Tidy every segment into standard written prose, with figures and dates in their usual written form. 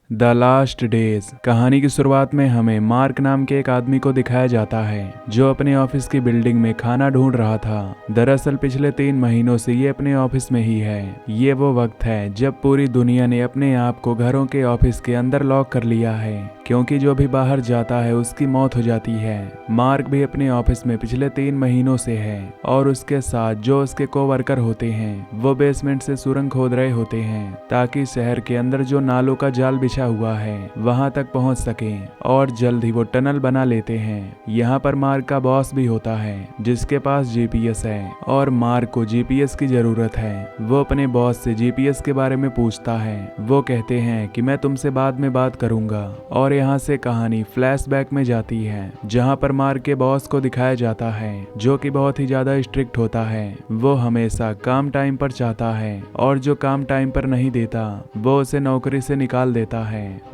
The last days कहानी की शुरुआत में हमें मार्क नाम के एक आदमी को दिखाया जाता है जो अपने ऑफिस की बिल्डिंग में खाना ढूंढ रहा था। दरअसल पिछले 3 महीनों से ये अपने ऑफिस में ही है। ये वो वक्त है जब पूरी दुनिया ने अपने आप को घरों के ऑफिस के अंदर लॉक कर लिया है, क्योंकि जो भी बाहर जाता है उसकी मौत हो जाती है। मार्क भी अपने ऑफिस में पिछले 3 महीनों से है और उसके साथ जो उसके कोवर्कर होते हैं वो बेसमेंट से सुरंग खोद रहे होते हैं ताकि शहर के अंदर जो नालों का जाल बिछा हुआ है वहां तक पहुंच सके और जल्द ही वो टनल बना लेते हैं। यहाँ पर मार्क का बॉस भी होता है जिसके पास जीपीएस है और मार्क को जीपीएस की जरूरत है। वो अपने बॉस से जीपीएस के बारे में पूछता है। वो कहते हैं कि मैं तुमसे बाद में बात करूंगा और यहाँ से कहानी फ्लैशबैक में जाती है जहाँ पर मार्क के बॉस को दिखाया जाता है जो कि बहुत ही ज्यादा स्ट्रिक्ट होता है। वो हमेशा काम टाइम पर चाहता है और जो काम टाइम पर नहीं देता वो उसे नौकरी से निकाल देता है।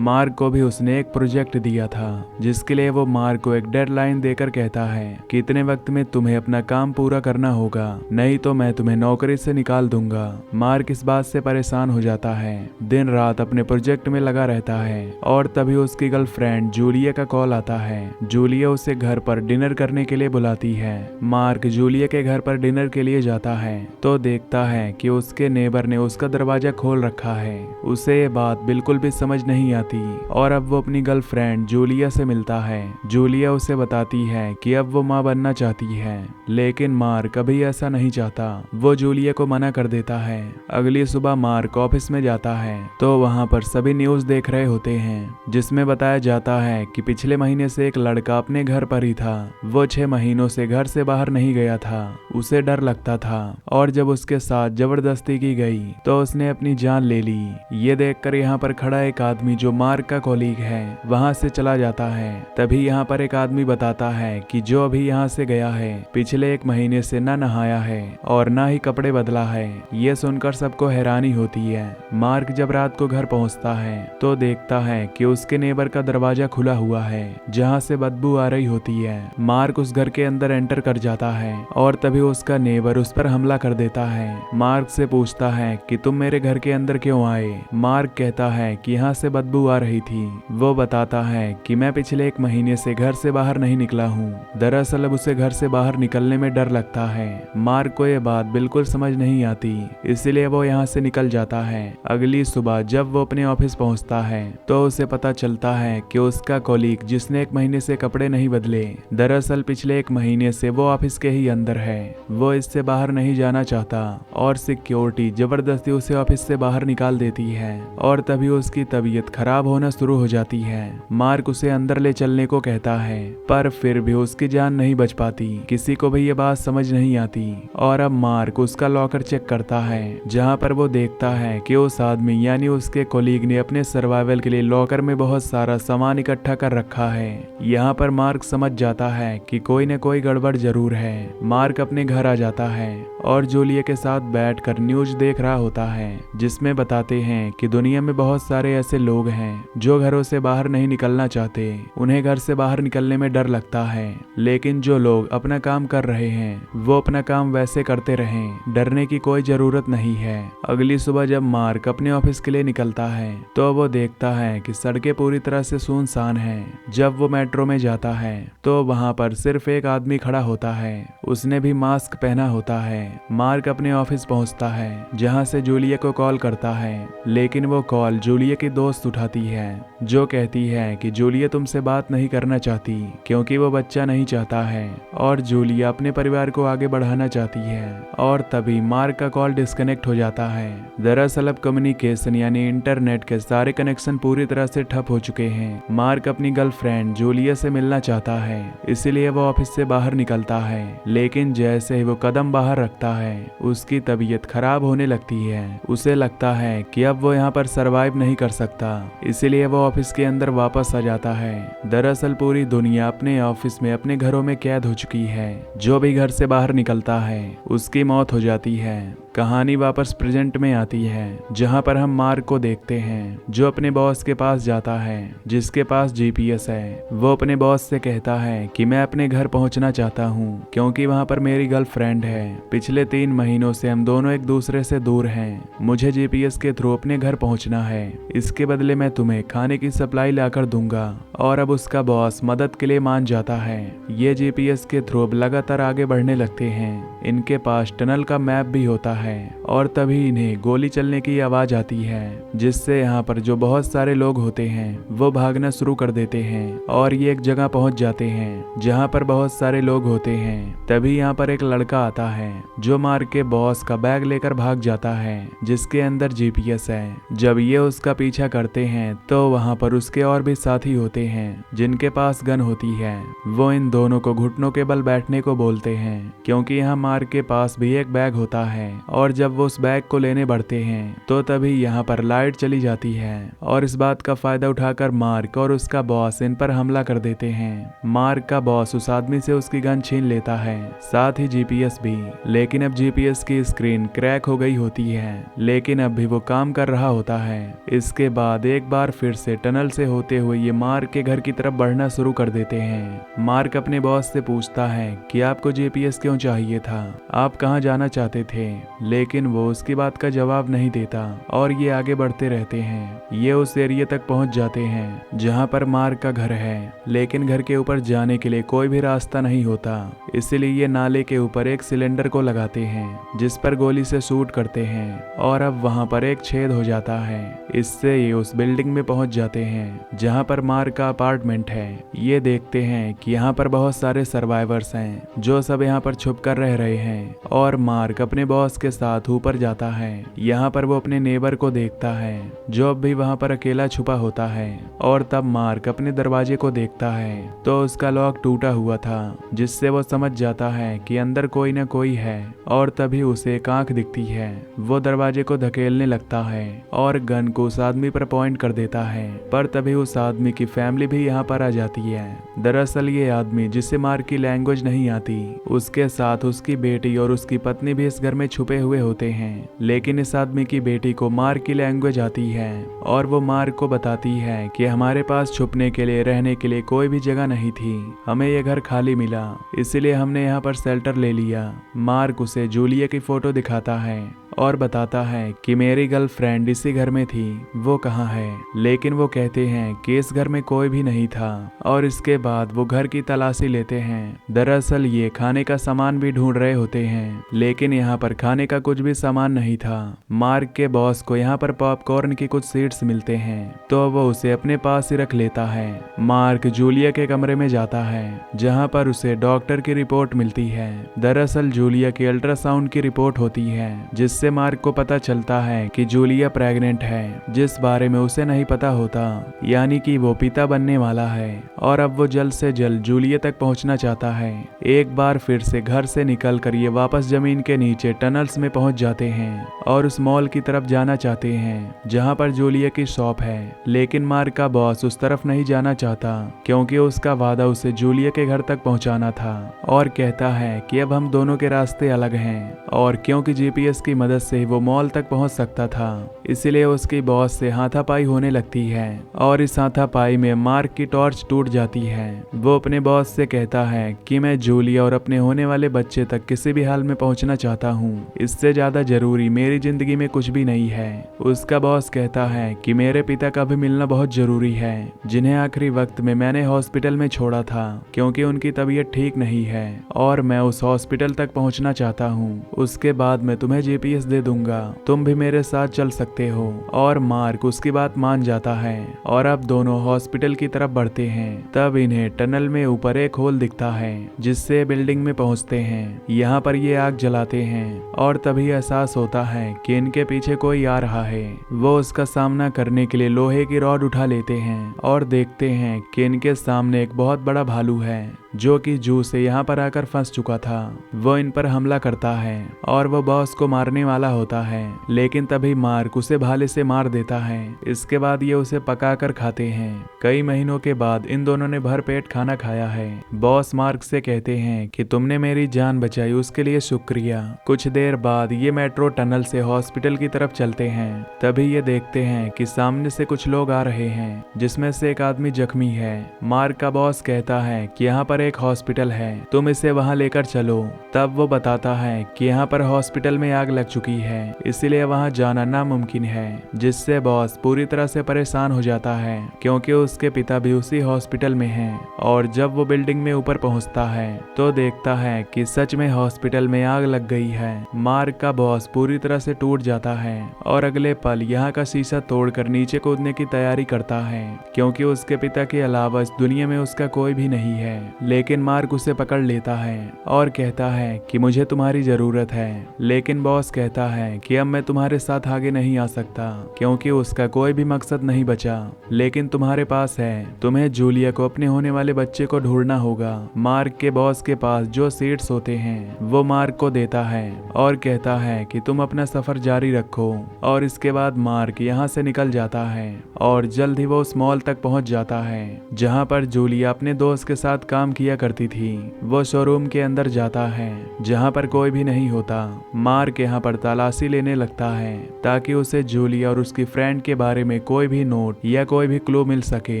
मार्क को भी उसने एक प्रोजेक्ट दिया था जिसके लिए वो मार्क को एक डेडलाइन देकर कहता है कि इतने वक्त में तुम्हें अपना काम पूरा करना होगा, नहीं तो मैं तुम्हें नौकरी से निकाल दूंगा। मार्क इस बात से परेशान हो जाता है, दिन रात अपने प्रोजेक्ट में लगा रहता है और तभी उसकी गर्लफ्रेंड जूलिया का कॉल आता है। जूलिया उसे घर पर डिनर करने के लिए बुलाती है। मार्क जूलिया के घर पर डिनर के लिए जाता है तो देखता है कि उसके नेबर ने उसका दरवाजा खोल रखा है। उसे ये बात बिल्कुल भी समझ नहीं आती और अब वो अपनी गर्लफ्रेंड जूलिया से मिलता है। जूलिया उसे बताती है कि अब वो माँ बनना चाहती है, लेकिन मार्क अभी ऐसा नहीं चाहता। वो जूलिया को मना कर देता है। अगली सुबह मार्क ऑफिस में जाता है तो वहाँ पर सभी न्यूज देख रहे होते हैं जिसमें बताया जाता है कि पिछले महीने से एक लड़का अपने घर पर ही था। वो 6 महीनों से घर से बाहर नहीं गया था। उसे डर लगता था और जब उसके साथ जबरदस्ती की गई तो उसने अपनी जान ले ली। ये देखकर यहाँ पर खड़ा एक आदमी जो मार्क का कॉलीग है वहाँ से चला जाता है। तभी यहाँ पर एक आदमी बताता है कि जो अभी यहाँ से गया है पिछले 1 महीने से ना नहाया है और ना ही कपड़े बदला है। ये सुनकर सबको हैरानी होती है। मार्क जब रात को घर पहुँचता है तो देखता है कि उसके नेबर का दरवाजा खुला हुआ है जहाँ से बदबू आ रही होती है। मार्क उस घर के अंदर एंटर कर जाता है और तभी उसका नेबर उस पर हमला कर देता है। मार्क से पूछता है कि तुम मेरे घर के अंदर क्यों आए। मार्क कहता है कि यहाँ से बदबू आ रही थी। वो बताता है कि मैं पिछले 1 महीने से घर से बाहर नहीं निकला हूँ। दरअसल अब उसे घर से बाहर निकलने में डर लगता है। मार्क को ये बात बिल्कुल समझ नहीं आती, इसलिए वो यहाँ से निकल जाता है। अगली सुबह जब वो अपने ऑफिस पहुँचता है तो उसे पता चलता है कि उसका कॉलीग जिसने 1 महीने से कपड़े नहीं बदले, दरअसल पिछले 1 महीने से वो ऑफिस के ही अंदर है। वो इससे बाहर नहीं जाना चाहता और सिक्योरिटी जबरदस्ती उसे ऑफिस से बाहर निकाल देती है और तभी उसकी तबीयत खराब होना शुरू हो जाती है। मार्क उसे अंदर ले चलने को कहता है पर फिर भी उसकी जान नहीं बच पाती। किसी को भी ये बात समझ नहीं आती और अब मार्क उसका लॉकर चेक करता है जहाँ पर वो देखता है कि उस आदमी यानी उसके कोलीग ने अपने सर्वाइवल के लिए लॉकर में बहुत सारा सामान इकट्ठा कर रखा है। यहाँ पर मार्क समझ जाता है कि कोई न कोई गड़बड़ जरूर है। मार्क अपने घर आ जाता है और जूलिया के साथ बैठकर न्यूज देख रहा होता है जिसमें बताते हैं कि दुनिया में बहुत सारे ऐसे लोग हैं जो घरों से बाहर नहीं निकलना चाहते। उन्हें घर से बाहर निकलने में डर लगता है, लेकिन जो लोग अपना काम कर रहे हैं वो अपना काम वैसे करते रहें, डरने की कोई जरूरत नहीं है। अगली सुबह जब मार्क अपने ऑफिस के लिए निकलता है तो वो देखता है कि सड़कें पूरी तरह से सुनसान हैं। जब वो मेट्रो में जाता है तो वहाँ पर सिर्फ एक आदमी खड़ा होता है, उसने भी मास्क पहना होता है। मार्क अपने ऑफिस पहुँचता है जहाँ से जूलिया को कॉल करता है, लेकिन वो कॉल जूलिया की दोस्त उठाती है जो कहती है कि जूलिया तुमसे बात नहीं करना चाहती क्योंकि वो बच्चा नहीं चाहता है और जूलिया अपने परिवार को आगे बढ़ाना चाहती है। और तभी मार्क का कॉल डिस्कनेक्ट हो जाता है। दरअसल अब कम्युनिकेशन यानी इंटरनेट के सारे कनेक्शन पूरी तरह से ठप हो चुके हैं। मार्क अपनी गर्लफ्रेंड जूलिया से मिलना चाहता है, इसीलिए वो ऑफिस से बाहर निकलता है, लेकिन जैसे ही वो कदम बाहर रखता है उसकी तबीयत खराब होने लगती है। उसे लगता है कि अब वो यहाँ पर सरवाइव नहीं कर सकता, इसीलिए वो ऑफिस के अंदर वापस आ जाता है। दरअसल पूरी दुनिया अपने ऑफिस में अपने घरों में कैद हो चुकी है। जो भी घर से बाहर निकलता है उसकी मौत हो जाती है। कहानी वापस प्रेजेंट में आती है, जहां पर हम मार्क को देखते हैं जो अपने बॉस के पास जाता है जिसके पास जीपीएस है। वो अपने बॉस से कहता है कि मैं अपने घर पहुंचना चाहता हूं क्योंकि वहां पर मेरी गर्लफ्रेंड है। पिछले 3 महीनों से हम दोनों एक दूसरे से दूर हैं। मुझे जीपीएस के थ्रू अपने घर पहुंचना है। इसके बदले मैं तुम्हें खाने की सप्लाई लाकर दूंगा। और अब उसका बॉस मदद के लिए मान जाता है। ये जीपीएस के थ्रू अब लगातार आगे बढ़ने लगते हैं। इनके पास टनल का मैप भी होता है और तभी इन्हें गोली चलने की आवाज आती है, जिससे यहाँ पर जो बहुत सारे लोग होते हैं वो भागना शुरू कर देते हैं और ये एक जगह पहुंच जाते हैं जहाँ पर बहुत सारे लोग होते हैं। तभी यहाँ पर एक लड़का आता है जो मार्क के बॉस का बैग लेकर भाग जाता है जिसके अंदर जीपीएस है। जब ये उसका पीछा करते हैं तो वहाँ पर उसके और भी साथी होते हैं जिनके पास गन होती है। वो इन दोनों को घुटनों के बल बैठने को बोलते हैं क्योंकि यहाँ मार्क के पास भी एक बैग होता है। और जब वो उस बैग को लेने बढ़ते हैं तो तभी यहाँ पर लाइट चली जाती है और इस बात का फायदा उठाकर मार्क और उसका बॉस इन पर हमला कर देते हैं। मार्क का बॉस उस आदमी से उसकी गन छीन लेता है, साथ ही जीपीएस भी। लेकिन अब जीपीएस की स्क्रीन क्रैक हो गई होती है, लेकिन अब भी वो काम कर रहा होता है। इसके बाद एक बार फिर से टनल से होते हुए ये मार्क के घर की तरफ बढ़ना शुरू कर देते हैं। मार्क अपने बॉस से पूछता है कि आपको जीपीएस क्यों चाहिए था, आप कहाँ जाना चाहते थे, लेकिन वो उसकी बात का जवाब नहीं देता और ये आगे बढ़ते रहते हैं। ये उस एरिया तक पहुंच जाते हैं जहां पर मार्क का घर है, लेकिन घर के ऊपर जाने के लिए कोई भी रास्ता नहीं होता। इसलिए ये नाले के ऊपर एक सिलेंडर को लगाते हैं जिस पर गोली से शूट करते हैं और अब वहां पर एक छेद हो जाता है। इससे ये उस बिल्डिंग में पहुंच जाते हैं जहां पर मार्क का अपार्टमेंट है। ये देखते हैं कि यहाँ पर बहुत सारे सर्वाइवर्स हैं जो सब यहाँ पर छुप कर रह रहे हैं और मार्क अपने बॉस के साथ ऊपर जाता है। यहाँ पर वो अपने नेबर को देखता है जो अब भी वहाँ पर अकेला छुपा होता है और तब मार्क अपने दरवाजे को देखता है तो उसका लॉक टूटा हुआ था, जिससे वो समझ जाता है कि अंदर कोई न कोई है। और तभी उसे एक आंख दिखती है। वो दरवाजे को धकेलने लगता है और गन को उस आदमी पर पॉइंट कर देता है, पर तभी उस आदमी की फैमिली भी यहाँ पर आ जाती है। दरअसल ये आदमी जिसे मार्क की लैंग्वेज नहीं आती, उसके साथ उसकी बेटी और उसकी पत्नी भी इस घर में छुपे हुए होते हैं। लेकिन इस आदमी की बेटी को मार्क की लैंग्वेज आती है और वो मार्क को बताती है कि हमारे पास छुपने के लिए रहने के लिए कोई भी जगह नहीं थी, हमें ये घर खाली मिला इसलिए हमने यहाँ पर शेल्टर ले लिया। मार्क उसे जूलिया की फोटो दिखाता है और बताता है कि मेरी गर्लफ्रेंड इसी घर में थी, वो कहाँ है। लेकिन वो कहते हैं कि इस घर में कोई भी नहीं था और इसके बाद वो घर की तलाशी लेते हैं। दरअसल ये खाने का सामान भी ढूंढ रहे होते हैं, लेकिन यहाँ पर खाने का कुछ भी सामान नहीं था। मार्क के बॉस को यहाँ पर पॉपकॉर्न की कुछ सीड्स मिलते हैं तो वो उसे अपने पास ही रख लेता है। मार्क जूलिया के कमरे में जाता है जहाँ पर उसे डॉक्टर की रिपोर्ट मिलती है। दरअसल जूलिया की अल्ट्रासाउंड की रिपोर्ट होती है जिससे मार्क को पता चलता है कि जूलिया प्रेग्नेंट है, जिस बारे में उसे नहीं पता होता, यानी कि वो पिता बनने वाला है। और अब वो जल्द से जल्द जूलिया तक पहुंचना चाहता है। एक बार फिर से घर से निकलकर ये वापस जमीन के नीचे टनल्स में पहुंच जाते हैं और उस मॉल की तरफ जाना चाहते हैं जहां पर जूलिया की शॉप है। लेकिन मार्क का बॉस उस तरफ नहीं जाना चाहता क्योंकि उसका वादा उसे जूलिया के घर तक पहुंचाना था और कहता है कि अब हम दोनों के रास्ते अलग हैं। और क्योंकि जीपीएस की मदद से वो मॉल तक पहुंच सकता था, इसलिए उसकी बॉस से हाथापाई होने लगती है और इस हाथापाई में मार्क की टॉर्च टूट जाती है। वो अपने बॉस से कहता है कि मैं जूलिया और अपने होने वाले बच्चे तक किसी भी हाल में पहुंचना चाहता हूँ, इससे ज्यादा जरूरी मेरी जिंदगी में कुछ भी नहीं है। उसका बॉस कहता है कि मेरे पिता का भी मिलना बहुत जरूरी है, जिन्हें आखिरी वक्त में मैंने हॉस्पिटल में छोड़ा था क्योंकि उनकी तबीयत ठीक नहीं है और मैं उस हॉस्पिटल तक पहुंचना चाहता हूँ। उसके बाद मैं तुम्हें जीपीएस दे दूंगा, तुम भी मेरे साथ चल सकते हो। और मार्क उसकी बात मान जाता है और अब दोनों हॉस्पिटल की तरफ बढ़ते हैं। तब इन्हें टनल में ऊपर एक होल दिखता है जिससे बिल्डिंग में पहुंचते हैं। यहाँ पर ये आग जलाते हैं और तभी एहसास होता है कि इनके पीछे कोई आ रहा है। वो उसका सामना करने के लिए लोहे की रॉड उठा लेते हैं और देखते हैं कि इनके सामने एक बहुत बड़ा भालू है जो कि जू से यहाँ पर आकर फंस चुका था। वो इन पर हमला करता है और वो बॉस को मारने वाला होता है, लेकिन तभी मार्क उसे भाले से मार देता है। इसके बाद ये उसे पकाकर खाते हैं। कई महीनों के बाद इन दोनों ने भर पेट खाना खाया है। बॉस मार्क से कहते हैं कि तुमने मेरी जान बचाई, उसके लिए शुक्रिया। कुछ देर बाद ये मेट्रो टनल से हॉस्पिटल की तरफ चलते हैं। तभी ये देखते हैं कि सामने से कुछ लोग आ रहे हैं, जिसमें से एक आदमी जख्मी है। मार्क का बॉस कहता है कि यहाँ पर एक हॉस्पिटल है, तुम इसे वहाँ लेकर चलो। तब वो बताता है कि यहाँ पर हॉस्पिटल में आग लग चुकी है, इसीलिए वहाँ जाना नामुमकिन है, जिससे बॉस पूरी तरह से परेशान हो जाता है क्योंकि उसके पिता भी उसी हॉस्पिटल में हैं। और जब वो बिल्डिंग में ऊपर पहुँचता है तो देखता है कि सच में हॉस्पिटल में आग लग गई है। मार्क का बॉस पूरी तरह से टूट जाता है और अगले पल यहाँ का शीशा तोड़कर नीचे कूदने की तैयारी करता है, क्योंकि उसके पिता के अलावा इस दुनिया में उसका कोई भी नहीं है। लेकिन मार्क उसे पकड़ लेता है और कहता है कि मुझे तुम्हारी जरूरत है। लेकिन बॉस कहता है कि अब मैं तुम्हारे साथ आगे नहीं आ सकता, क्योंकि उसका कोई भी मकसद नहीं बचा। लेकिन तुम्हारे पास है, तुम्हें जूलिया को अपने होने वाले बच्चे को ढूंढना होगा। मार्क के बॉस के पास जो सीड्स होते हैं वो मार्क को देता है और कहता है कि तुम अपना सफर जारी रखो। और इसके बाद मार्क यहाँ से निकल जाता है और जल्द ही वो उस मॉल तक पहुँच जाता है जहाँ पर जूलिया अपने दोस्त के साथ काम किया करती थी। वो शोरूम के अंदर जाता है जहाँ पर कोई भी नहीं होता। मार्क यहाँ पर तलाशी लेने लगता है ताकि उसे जूलिया और उसकी फ्रेंड के बारे में कोई भी नोट या कोई भी क्लू मिल सके।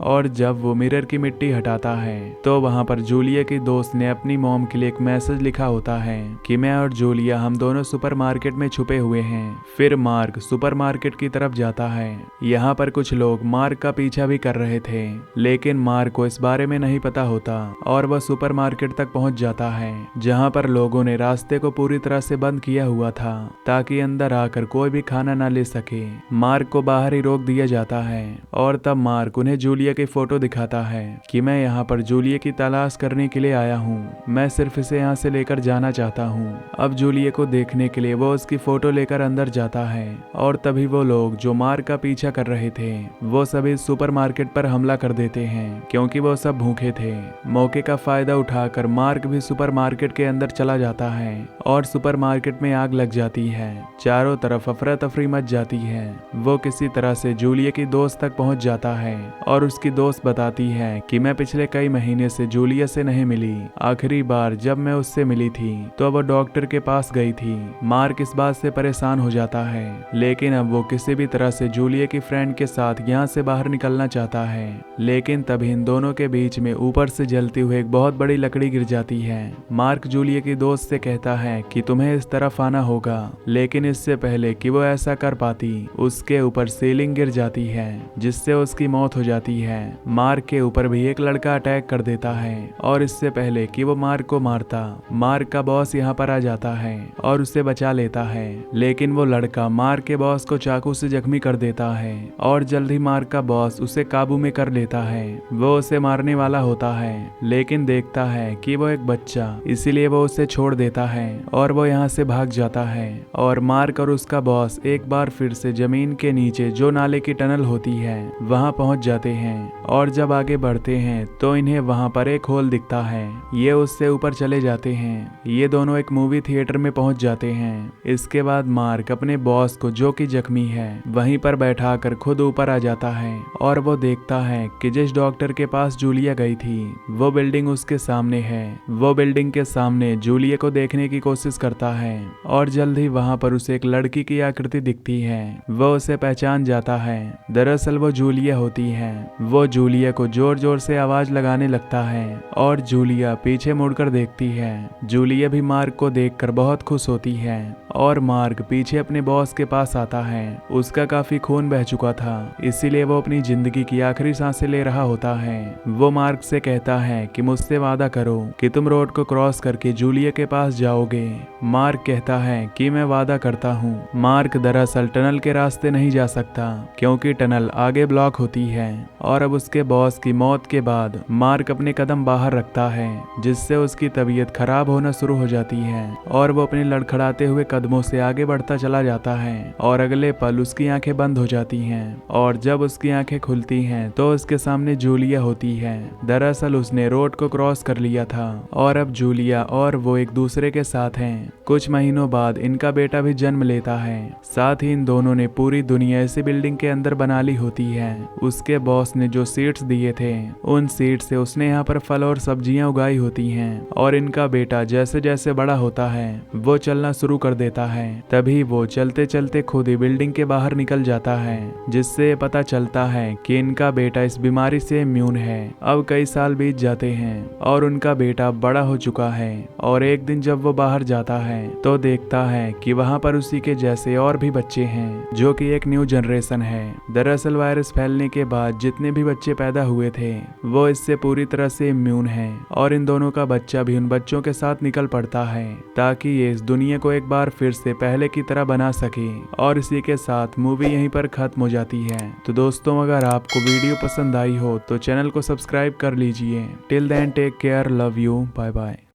और जब वो मिरर की मिट्टी हटाता है तो वहाँ पर जूलिया की दोस्त ने अपनी मॉम के लिए एक मैसेज लिखा होता है कि मैं और जूलिया हम दोनों सुपरमार्केट में छुपे हुए हैं। फिर मार्क सुपरमार्केट की तरफ जाता है। यहाँ पर कुछ लोग मार्क का पीछा भी कर रहे थे, लेकिन मार्क को इस बारे में नहीं पता होता और वह सुपरमार्केट तक पहुँच जाता है जहाँ पर लोगों ने रास्ते को पूरी तरह से बंद किया हुआ था ताकि अंदर आकर कोई भी खाना ना ले सके। मार्क को बाहर ही रोक दिया जाता है और तब मार्क उन्हें जूलिया की फोटो दिखाता है कि मैं यहाँ पर जूलिया की तलाश करने के लिए आया हूँ, मैं सिर्फ इसे यहाँ से लेकर जाना चाहता हूँ। अब जूलिया को देखने के लिए वो उसकी फोटो लेकर अंदर जाता है और तभी वो लोग जो मार्क का पीछा कर रहे थे वो सभी सुपरमार्केट पर हमला कर देते हैं क्योंकि वो सब भूखे थे। मौके का फायदा उठाकर मार्क भी सुपरमार्केट के अंदर चला जाता है और सुपरमार्केट में आग लग जाती है। चारों तरफ अफरा तफरी मच जाती है। वो किसी तरह से जूलिया की दोस्त तक पहुंच जाता है और उसकी दोस्त बताती है कि मैं पिछले कई महीने से जूलिया से नहीं मिली। आखिरी बार जब मैं उससे मिली थी तो वो डॉक्टर के पास गई थी। मार्क इस बात से परेशान हो जाता है, लेकिन अब वो किसी भी तरह से जूलिया की फ्रेंड के साथ यहाँ से बाहर निकलना चाहता है। लेकिन तभी इन दोनों के बीच में ऊपर से जलती हुई एक बहुत बड़ी लकड़ी गिर जाती है। मार्क जूलिया की दोस्त से कहता है कि तुम्हें इस तरफ आना होगा, लेकिन इससे पहले कि वो ऐसा कर पाती उसके ऊपर सीलिंग गिर जाती है जिससे उसकी मौत हो जाती है। मार्क के ऊपर भी एक लड़का अटैक कर देता है और इससे पहले कि वो मार्क को मारता, मार्क का बॉस यहाँ पर आ जाता है और उसे बचा लेता है। लेकिन वो लड़का मार्क के बॉस को चाकू से जख्मी कर देता है और जल्द ही मार्क का बॉस उसे काबू में कर लेता है। वो उसे मारने वाला होता है, लेकिन देखता है कि वो एक बच्चा, इसीलिए वो उसे छोड़ देता है और वो यहाँ से भाग जाता है। और मार्क और उसका बॉस एक बार फिर से जमीन के नीचे जो नाले की टनल होती है वहाँ पहुँच जाते हैं और जब आगे बढ़ते हैं तो इन्हें वहाँ पर एक होल दिखता है। ये उससे ऊपर चले जाते हैं। ये दोनों एक मूवी थिएटर में पहुँच जाते हैं। इसके बाद मार्क अपने बॉस को जो कि जख्मी है वहीं पर बैठाकर खुद ऊपर आ जाता है और वो देखता है कि जिस डॉक्टर के पास जूलिया गई थी वो बिल्डिंग उसके सामने है। वो बिल्डिंग के सामने जूलिया को देखने की कोशिश करता है और जल्द ही वहाँ पर उसे एक लड़की की आकृति दिखती है। वो उसे पहचान जाता है। दरअसल वो जूलिया होती है। वो जूलिया को जोर जोर से आवाज लगाने लगता है और जूलिया पीछे मुड़कर देखती है। जूलिया भी मार्क को देखकर बहुत खुश होती है और मार्क पीछे अपने बॉस के पास आता है। उसका काफी खून बह चुका था, इसीलिए वो अपनी जिंदगी की आखिरी सांसें ले रहा होता है। वो मार्क से कहता है कि मुझसे वादा करो कि तुम रोड को क्रॉस करके जूलिया के पास जाओगे। मार्क कहता है कि मैं वादा करता हूँ। मार्क दरअसल टनल के रास्ते नहीं जा सकता क्योंकि टनल आगे ब्लॉक होती है और अब उसके बॉस की मौत के बाद मार्क अपने कदम बाहर रखता है जिससे उसकी तबीयत खराब होना शुरू हो जाती है और वो अपने लड़खड़ाते हुए कदमों से आगे बढ़ता चला जाता है और अगले पल उसकी आंखें बंद हो जाती हैं और जब उसकी आंखें खुलती हैं तो उसके सामने जूलिया होती है। दरअसल उसने रोड को क्रॉस कर लिया था और अब जूलिया और वो एक दूसरे के साथ हैं। कुछ महीनों बाद इनका बेटा भी जन्म लेता है। साथ ही इन दोनों ने पूरी दुनिया इसी बिल्डिंग के अंदर बना ली होती है। उसके बॉस ने जो सीड्स दिए थे उन सीड्स से उसने यहाँ पर फल और सब्जियां उगाई होती हैं और इनका बेटा जैसे जैसे बड़ा होता है वो चलना शुरू कर देता है। तभी वो चलते चलते खुद ही बिल्डिंग के बाहर निकल जाता है, जिससे पता चलता है कि इनका बेटा इस बीमारी से इम्यून है। अब कई साल बीत जाते हैं और उनका बेटा बड़ा हो चुका है और एक दिन जब वो बाहर जाता है तो देखता है कि वहाँ पर उसी के जैसे और भी बच्चे हैं जो कि एक न्यू जनरेशन है। दरअसल वायरस फैलने के बाद जितने भी बच्चे पैदा हुए थे वो इससे पूरी तरह से इम्यून है और इन दोनों का बच्चा भी उन बच्चों के साथ निकल पड़ता है ताकि ये इस दुनिया को एक बार फिर से पहले की तरह बना सके। और इसी के साथ मूवी यहीं पर खत्म हो जाती है। तो दोस्तों अगर आपको वीडियो पसंद आई हो तो चैनल को सब्सक्राइब कर लीजिए। Till then take care, love you, bye bye.